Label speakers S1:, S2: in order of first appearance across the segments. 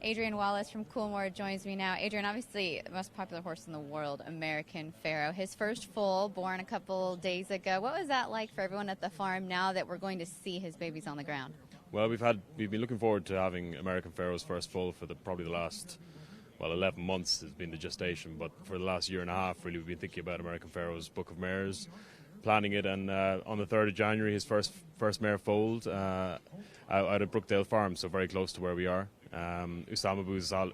S1: Adrian Wallace from Coolmore joins me now. Adrian, obviously the most popular horse in the world, American Pharoah. His first foal, born a couple days ago. What was that like for everyone at the farm now that we're going to see his babies on the ground?
S2: Well, we've been looking forward to having American Pharoah's first foal for probably the last 11 months has been the gestation, but for the last year and a half, really, we've been thinking about American Pharoah's Book of Mares, planning it, and on the 3rd of January, his first mare foaled out at Brookdale Farm, so very close to where we are. Usama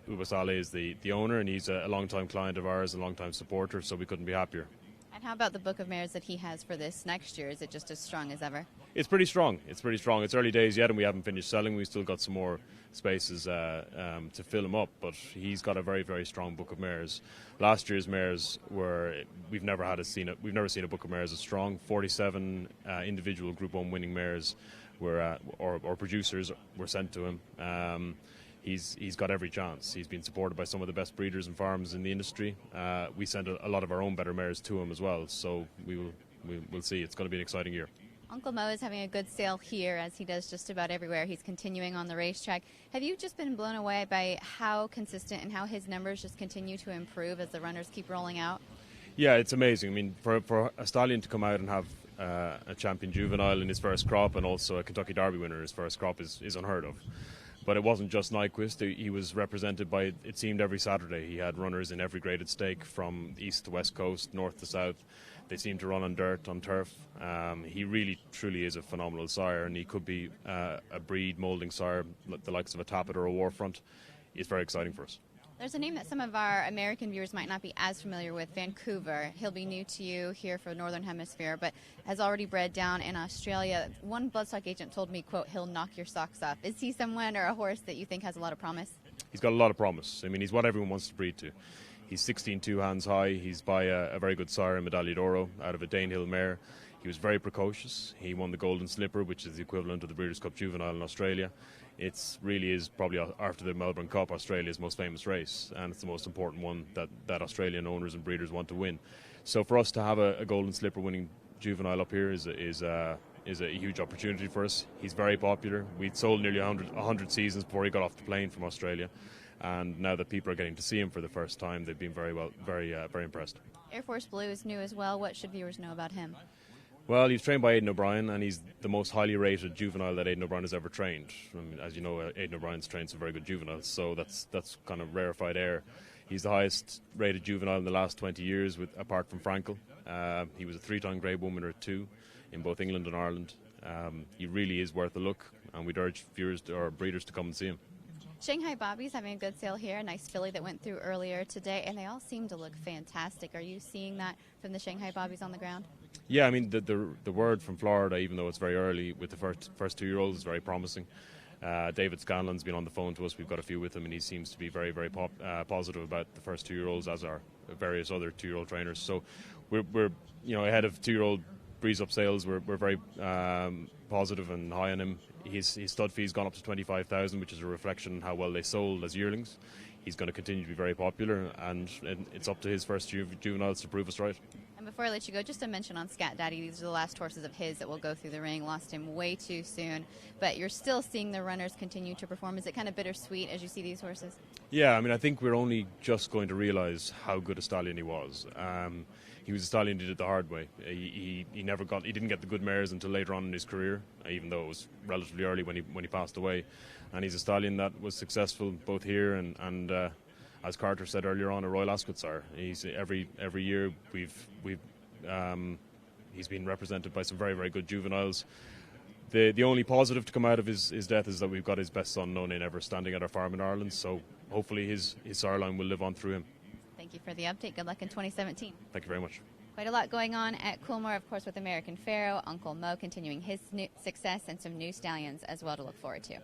S2: Ubasale is the owner, and he's a long-time client of ours, a long-time supporter, so we couldn't be happier.
S1: And how about the Book of Mares that he has for this next year? Is it just as strong as ever?
S2: It's pretty strong. It's early days yet, and we haven't finished selling. We've still got some more spaces to fill him up, but he's got a very, very strong Book of Mares. Last year's mares we've never seen a Book of Mares as strong. 47 individual Group 1 winning mares or producers were sent to him. He's got every chance. He's been supported by some of the best breeders and farms in the industry. We sent a lot of our own better mares to him as well, so we'll see. It's going to be an exciting year.
S1: Uncle Mo is having a good sale here, as he does just about everywhere. He's continuing on the racetrack. Have you just been blown away by how consistent and how his numbers just continue to improve as the runners keep rolling out?
S2: Yeah, it's amazing. I mean, for a stallion to come out and have a champion juvenile in his first crop and also a Kentucky Derby winner in his first crop is unheard of. But it wasn't just Nyquist. He was represented by, it seemed, every Saturday. He had runners in every graded stake from east to west coast, north to south. They seem to run on dirt, on turf. He really, truly is a phenomenal sire, and he could be a breed moulding sire, the likes of a Tappet or a Warfront. It's very exciting for us.
S1: There's a name that some of our American viewers might not be as familiar with, Vancouver. He'll be new to you here for the Northern Hemisphere, but has already bred down in Australia. One bloodstock agent told me, quote, he'll knock your socks off. Is he someone or a horse that you think has a lot of promise?
S2: He's got a lot of promise. I mean, he's what everyone wants to breed to. He's 16 hands high. He's by a very good sire in Medaglia d'Oro out of a Danehill mare. He was very precocious. He won the Golden Slipper, which is the equivalent of the Breeders' Cup Juvenile in Australia. It really is probably, after the Melbourne Cup, Australia's most famous race, and it's the most important one that Australian owners and breeders want to win. So for us to have a Golden Slipper winning juvenile up here is a huge opportunity for us. He's very popular. We'd sold nearly 100 seasons before he got off the plane from Australia, and now that people are getting to see him for the first time, they've been very impressed.
S1: Air Force Blue is new as well. What should viewers know about him?
S2: Well, he's trained by Aidan O'Brien, and he's the most highly rated juvenile that Aidan O'Brien has ever trained. I mean, as you know, Aidan O'Brien's trained some very good juveniles, so that's kind of rarefied air. He's the highest rated juvenile in the last 20 years, apart from Frankel. He was a 3-time Grade 1 winner too, in both England and Ireland. He really is worth a look, and we'd urge viewers or breeders to come and see him.
S1: Shanghai Bobbies having a good sale here, a nice filly that went through earlier today, and they all seem to look fantastic. Are you seeing that from the Shanghai Bobbies on the ground?
S2: Yeah, I mean, the word from Florida, even though it's very early with the first 2-year-olds, is very promising. David Scanlon's been on the phone to us. We've got a few with him, and he seems to be very, very positive about the first 2-year-olds, as are various other 2-year-old trainers. So we're ahead of 2-year-old breeze up sales. We're very positive and high on him. His stud fee's gone up to 25,000, which is a reflection on how well they sold as yearlings. He's going to continue to be very popular, and it's up to his first juveniles to prove us right.
S1: And before I let you go, just a mention on Scat Daddy. These are the last horses of his that will go through the ring. Lost him way too soon, but you're still seeing the runners continue to perform. Is it kind of bittersweet as you see these horses?
S2: Yeah, I mean, I think we're only just going to realise how good a stallion he was. He was a stallion who did it the hard way. He didn't get the good mares until later on in his career, even though it was relatively early when he passed away. And he's a stallion that was successful both here and as Carter said earlier on, a Royal Ascot sire. He's every year he's been represented by some very, very good juveniles. The only positive to come out of his death is that we've got his best son, no name ever, standing at our farm in Ireland. So hopefully his sire line will live on through him.
S1: Thank you for the update. Good luck in 2017.
S2: Thank you very much.
S1: Quite a lot going on at Coolmore, of course, with American Pharoah, Uncle Mo continuing his success, and some new stallions as well to look forward to.